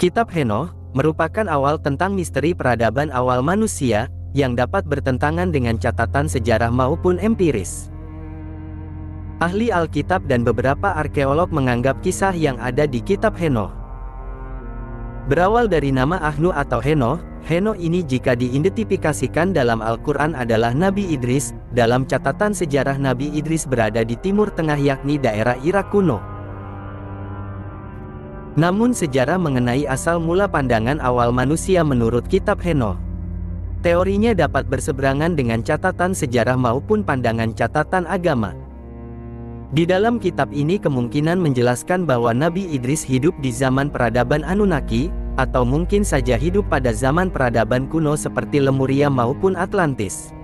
Kitab Henoh merupakan awal tentang misteri peradaban awal manusia, yang dapat bertentangan dengan catatan sejarah maupun empiris. Ahli Alkitab dan beberapa arkeolog menganggap kisah yang ada di Kitab Henoh berawal dari nama Ahnu atau Henoh. Henoh ini jika diidentifikasikan dalam Al-Quran adalah Nabi Idris. Dalam catatan sejarah Nabi Idris berada di Timur Tengah yakni daerah Irak kuno. Namun sejarah mengenai asal mula pandangan awal manusia menurut Kitab Henoh, teorinya dapat berseberangan dengan catatan sejarah maupun pandangan catatan agama. Di dalam kitab ini kemungkinan menjelaskan bahwa Nabi Idris hidup di zaman peradaban Anunnaki, atau mungkin saja hidup pada zaman peradaban kuno seperti Lemuria maupun Atlantis.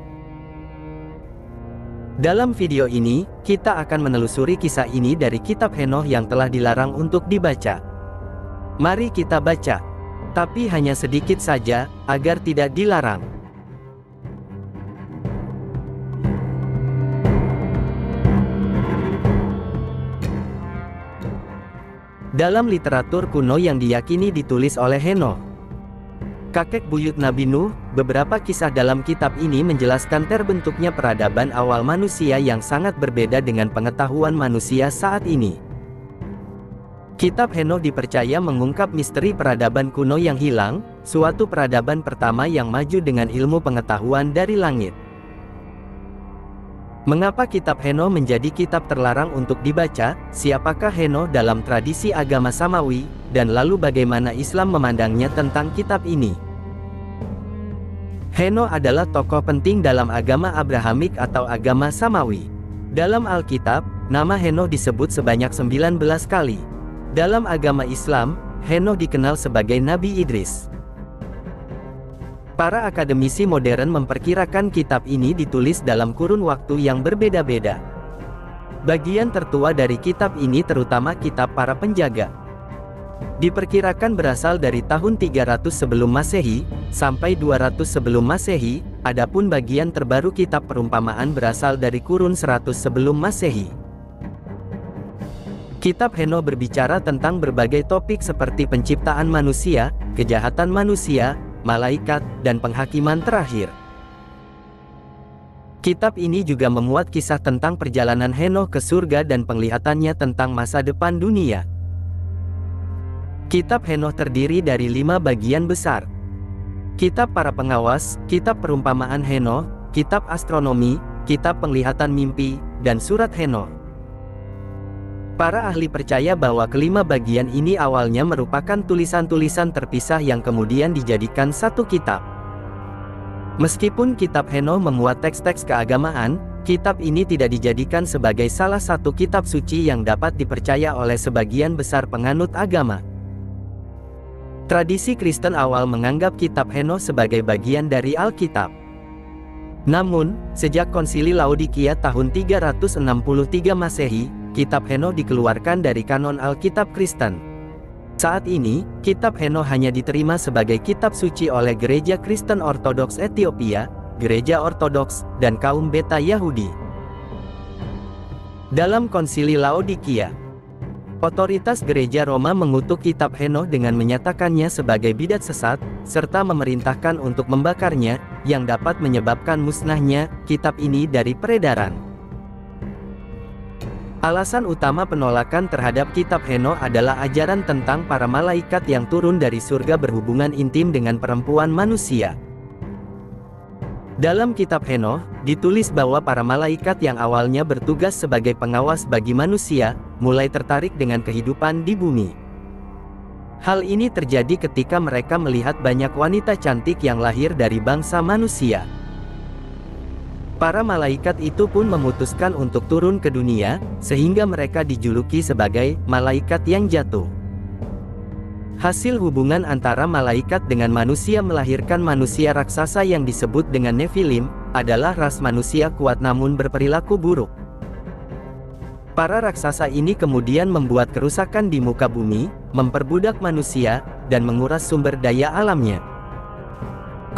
Dalam video ini, kita akan menelusuri kisah ini dari Kitab Henoh yang telah dilarang untuk dibaca. Mari kita baca, tapi hanya sedikit saja, agar tidak dilarang. Dalam literatur kuno yang diyakini ditulis oleh Henoh, kakek buyut Nabi Nuh, beberapa kisah dalam kitab ini menjelaskan terbentuknya peradaban awal manusia yang sangat berbeda dengan pengetahuan manusia saat ini. Kitab Henoh dipercaya mengungkap misteri peradaban kuno yang hilang, suatu peradaban pertama yang maju dengan ilmu pengetahuan dari langit. Mengapa Kitab Henoh menjadi kitab terlarang untuk dibaca? Siapakah Henoh dalam tradisi agama Samawi, dan lalu bagaimana Islam memandangnya tentang kitab ini? Henoh adalah tokoh penting dalam agama Abrahamik atau agama Samawi. Dalam Alkitab, nama Henoh disebut sebanyak 19 kali. Dalam agama Islam, Henoh dikenal sebagai Nabi Idris. Para akademisi modern memperkirakan kitab ini ditulis dalam kurun waktu yang berbeda-beda. Bagian tertua dari kitab ini terutama kitab para penjaga, diperkirakan berasal dari tahun 300 sebelum Masehi, sampai 200 sebelum Masehi, adapun bagian terbaru kitab perumpamaan berasal dari kurun 100 sebelum Masehi. Kitab Henoh berbicara tentang berbagai topik seperti penciptaan manusia, kejahatan manusia, malaikat, dan penghakiman terakhir. Kitab ini juga memuat kisah tentang perjalanan Henoh ke surga dan penglihatannya tentang masa depan dunia. Kitab Henoh terdiri dari 5 bagian besar. Kitab para pengawas, kitab perumpamaan Henoh, kitab astronomi, kitab penglihatan mimpi, dan surat Henoh. Para ahli percaya bahwa kelima bagian ini awalnya merupakan tulisan-tulisan terpisah yang kemudian dijadikan satu kitab. Meskipun kitab Henoh memuat teks-teks keagamaan, kitab ini tidak dijadikan sebagai salah satu kitab suci yang dapat dipercaya oleh sebagian besar penganut agama. Tradisi Kristen awal menganggap kitab Henoh sebagai bagian dari Alkitab. Namun, sejak Konsili Laodikia tahun 363 Masehi, Kitab Henoh dikeluarkan dari kanon Alkitab Kristen. Saat ini, Kitab Henoh hanya diterima sebagai kitab suci oleh Gereja Kristen Ortodoks Ethiopia, Gereja Ortodoks, dan kaum Beta Yahudi. Dalam Konsili Laodikia, otoritas Gereja Roma mengutuk Kitab Henoh dengan menyatakannya sebagai bidat sesat, serta memerintahkan untuk membakarnya, yang dapat menyebabkan musnahnya kitab ini dari peredaran. Alasan utama penolakan terhadap Kitab Henoh adalah ajaran tentang para malaikat yang turun dari surga berhubungan intim dengan perempuan manusia. Dalam Kitab Henoh, ditulis bahwa para malaikat yang awalnya bertugas sebagai pengawas bagi manusia, mulai tertarik dengan kehidupan di bumi. Hal ini terjadi ketika mereka melihat banyak wanita cantik yang lahir dari bangsa manusia. Para malaikat itu pun memutuskan untuk turun ke dunia, sehingga mereka dijuluki sebagai malaikat yang jatuh. Hasil hubungan antara malaikat dengan manusia melahirkan manusia raksasa yang disebut dengan Nephilim, adalah ras manusia kuat namun berperilaku buruk. Para raksasa ini kemudian membuat kerusakan di muka bumi, memperbudak manusia, dan menguras sumber daya alamnya.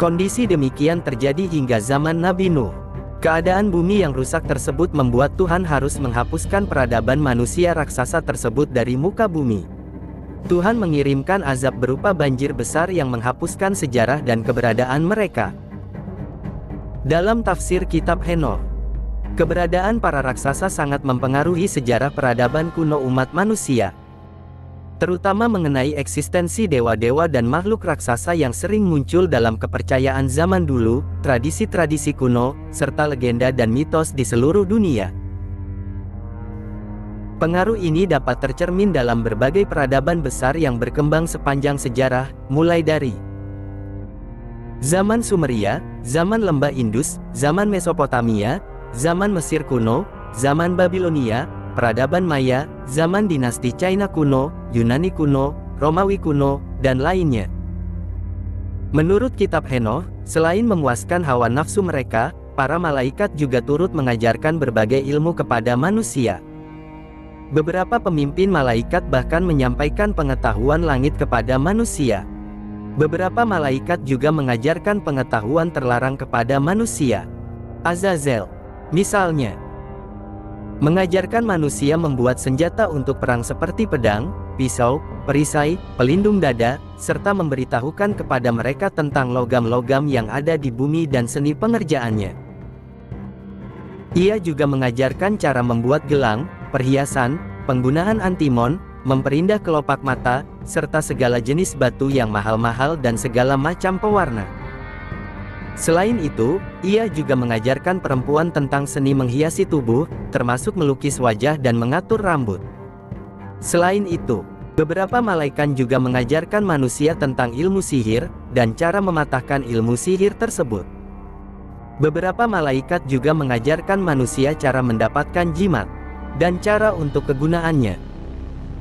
Kondisi demikian terjadi hingga zaman Nabi Nuh. Keadaan bumi yang rusak tersebut membuat Tuhan harus menghapuskan peradaban manusia raksasa tersebut dari muka bumi. Tuhan mengirimkan azab berupa banjir besar yang menghapuskan sejarah dan keberadaan mereka. Dalam tafsir kitab Henokh, keberadaan para raksasa sangat mempengaruhi sejarah peradaban kuno umat manusia, terutama mengenai eksistensi dewa-dewa dan makhluk raksasa yang sering muncul dalam kepercayaan zaman dulu, tradisi-tradisi kuno, serta legenda dan mitos di seluruh dunia. Pengaruh ini dapat tercermin dalam berbagai peradaban besar yang berkembang sepanjang sejarah, mulai dari zaman Sumeria, zaman lembah Indus, zaman Mesopotamia, zaman Mesir kuno, zaman Babilonia, peradaban Maya, zaman dinasti China kuno, Yunani kuno, Romawi kuno, dan lainnya. Menurut kitab Henokh, selain memuaskan hawa nafsu mereka, para malaikat juga turut mengajarkan berbagai ilmu kepada manusia. Beberapa pemimpin malaikat bahkan menyampaikan pengetahuan langit kepada manusia. Beberapa malaikat juga mengajarkan pengetahuan terlarang kepada manusia. Azazel, misalnya, mengajarkan manusia membuat senjata untuk perang seperti pedang, pisau, perisai, pelindung dada, serta memberitahukan kepada mereka tentang logam-logam yang ada di bumi dan seni pengerjaannya. Ia juga mengajarkan cara membuat gelang, perhiasan, penggunaan antimon, memperindah kelopak mata, serta segala jenis batu yang mahal-mahal dan segala macam pewarna. Selain itu, ia juga mengajarkan perempuan tentang seni menghiasi tubuh, termasuk melukis wajah dan mengatur rambut. Selain itu, beberapa malaikat juga mengajarkan manusia tentang ilmu sihir, dan cara mematahkan ilmu sihir tersebut. Beberapa malaikat juga mengajarkan manusia cara mendapatkan jimat, dan cara untuk kegunaannya.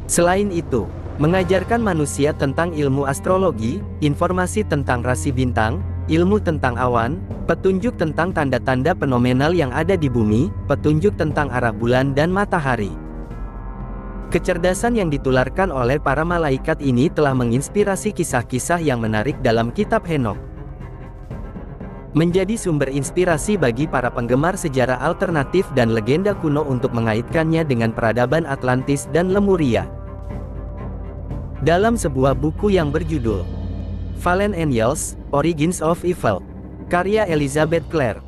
Selain itu, mengajarkan manusia tentang ilmu astrologi, informasi tentang rasi bintang, ilmu tentang awan, petunjuk tentang tanda-tanda fenomenal yang ada di bumi, petunjuk tentang arah bulan dan matahari. Kecerdasan yang ditularkan oleh para malaikat ini telah menginspirasi kisah-kisah yang menarik dalam kitab Henokh, menjadi sumber inspirasi bagi para penggemar sejarah alternatif dan legenda kuno untuk mengaitkannya dengan peradaban Atlantis dan Lemuria. Dalam sebuah buku yang berjudul Fallen Angels, Origins of Evil, karya Elizabeth Clare,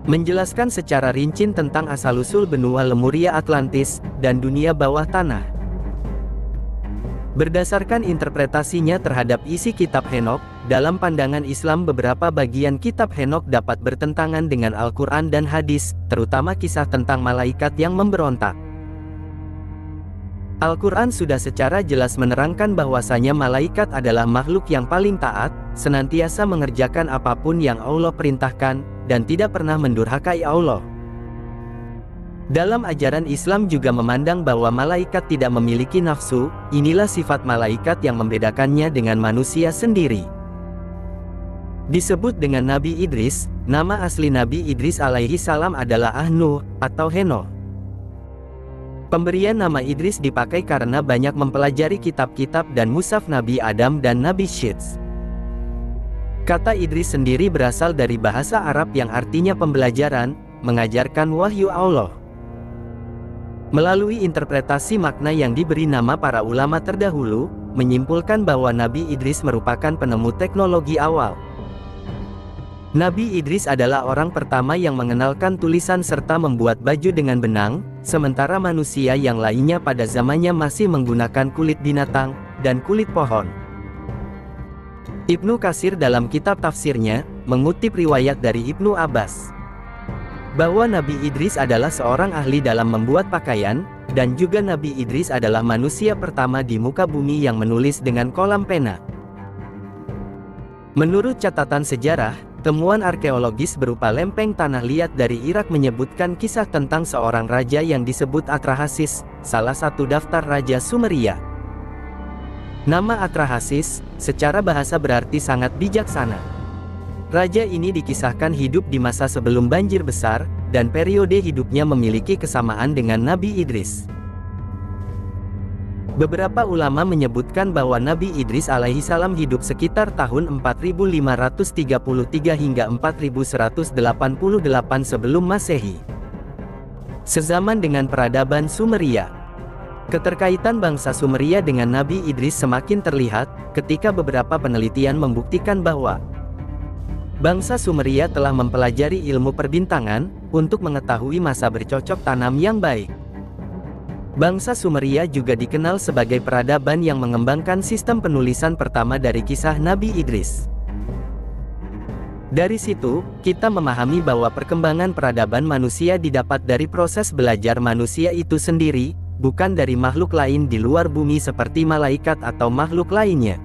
menjelaskan secara rinci tentang asal-usul benua Lemuria Atlantis, dan dunia bawah tanah. Berdasarkan interpretasinya terhadap isi kitab Henokh, dalam pandangan Islam beberapa bagian kitab Henokh dapat bertentangan dengan Al-Quran dan hadis, terutama kisah tentang malaikat yang memberontak. Al-Quran sudah secara jelas menerangkan bahwasanya malaikat adalah makhluk yang paling taat, senantiasa mengerjakan apapun yang Allah perintahkan, dan tidak pernah mendurhakai Allah. Dalam ajaran Islam juga memandang bahwa malaikat tidak memiliki nafsu, inilah sifat malaikat yang membedakannya dengan manusia sendiri. Disebut dengan Nabi Idris, nama asli Nabi Idris alaihi salam adalah Ahnuh, atau Henokh. Pemberian nama Idris dipakai karena banyak mempelajari kitab-kitab dan mushaf Nabi Adam dan Nabi Syeds. Kata Idris sendiri berasal dari bahasa Arab yang artinya pembelajaran, mengajarkan wahyu Allah. Melalui interpretasi makna yang diberi nama para ulama terdahulu, menyimpulkan bahwa Nabi Idris merupakan penemu teknologi awal. Nabi Idris adalah orang pertama yang mengenalkan tulisan serta membuat baju dengan benang, sementara manusia yang lainnya pada zamannya masih menggunakan kulit binatang dan kulit pohon. Ibnu Katsir dalam kitab tafsirnya, mengutip riwayat dari Ibnu Abbas, bahwa Nabi Idris adalah seorang ahli dalam membuat pakaian, dan juga Nabi Idris adalah manusia pertama di muka bumi yang menulis dengan kolam pena. Menurut catatan sejarah, temuan arkeologis berupa lempeng tanah liat dari Irak menyebutkan kisah tentang seorang raja yang disebut Atrahasis, salah satu daftar raja Sumeria. Nama Atrahasis, secara bahasa berarti sangat bijaksana. Raja ini dikisahkan hidup di masa sebelum banjir besar, dan periode hidupnya memiliki kesamaan dengan Nabi Idris. Beberapa ulama menyebutkan bahwa Nabi Idris alaihi salam hidup sekitar tahun 4533 hingga 4188 sebelum Masehi, sezaman dengan peradaban Sumeria. Keterkaitan bangsa Sumeria dengan Nabi Idris semakin terlihat, ketika beberapa penelitian membuktikan bahwa bangsa Sumeria telah mempelajari ilmu perbintangan, untuk mengetahui masa bercocok tanam yang baik. Bangsa Sumeria juga dikenal sebagai peradaban yang mengembangkan sistem penulisan pertama dari kisah Nabi Idris. Dari situ, kita memahami bahwa perkembangan peradaban manusia didapat dari proses belajar manusia itu sendiri, bukan dari makhluk lain di luar bumi seperti malaikat atau makhluk lainnya.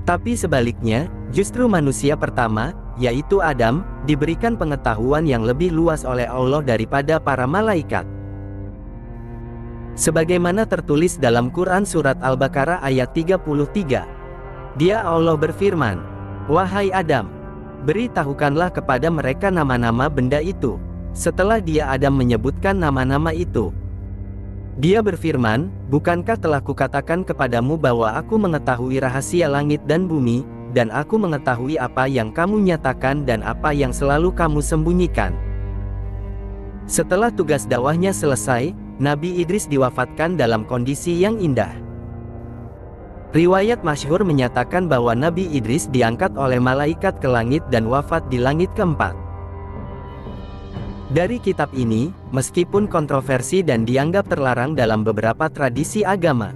Tapi sebaliknya, justru manusia pertama, yaitu Adam, diberikan pengetahuan yang lebih luas oleh Allah daripada para malaikat. Sebagaimana tertulis dalam Quran Surat Al-Baqarah ayat 33. Dia Allah berfirman, "Wahai Adam, beritahukanlah kepada mereka nama-nama benda itu." Setelah dia Adam menyebutkan nama-nama itu, dia berfirman, "Bukankah telah kukatakan kepadamu bahwa aku mengetahui rahasia langit dan bumi, dan aku mengetahui apa yang kamu nyatakan dan apa yang selalu kamu sembunyikan." Setelah tugas dakwahnya selesai, Nabi Idris diwafatkan dalam kondisi yang indah. Riwayat masyhur menyatakan bahwa Nabi Idris diangkat oleh malaikat ke langit dan wafat di langit keempat. Dari kitab ini, meskipun kontroversi dan dianggap terlarang dalam beberapa tradisi agama,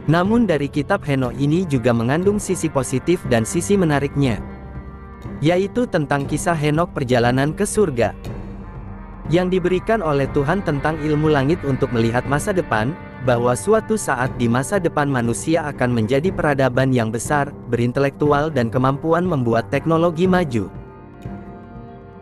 namun dari kitab Henokh ini juga mengandung sisi positif dan sisi menariknya, yaitu tentang kisah Henokh perjalanan ke surga, yang diberikan oleh Tuhan tentang ilmu langit untuk melihat masa depan, bahwa suatu saat di masa depan manusia akan menjadi peradaban yang besar, berintelektual dan kemampuan membuat teknologi maju.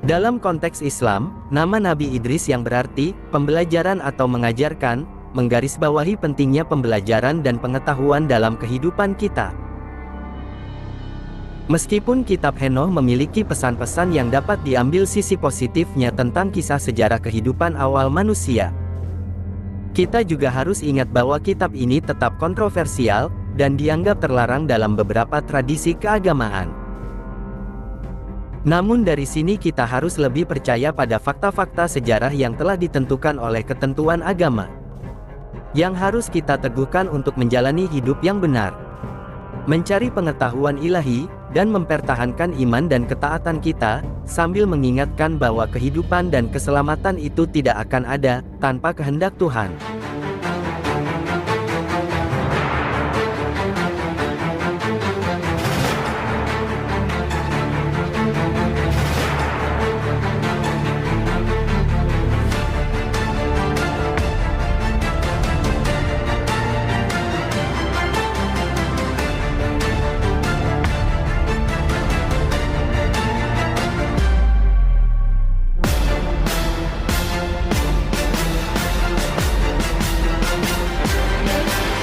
Dalam konteks Islam, nama Nabi Idris yang berarti pembelajaran atau mengajarkan, menggarisbawahi pentingnya pembelajaran dan pengetahuan dalam kehidupan kita. Meskipun kitab Henokh memiliki pesan-pesan yang dapat diambil sisi positifnya tentang kisah sejarah kehidupan awal manusia, kita juga harus ingat bahwa kitab ini tetap kontroversial, dan dianggap terlarang dalam beberapa tradisi keagamaan. Namun dari sini kita harus lebih percaya pada fakta-fakta sejarah yang telah ditentukan oleh ketentuan agama, yang harus kita teguhkan untuk menjalani hidup yang benar, mencari pengetahuan ilahi, dan mempertahankan iman dan ketaatan kita, sambil mengingatkan bahwa kehidupan dan keselamatan itu tidak akan ada tanpa kehendak Tuhan.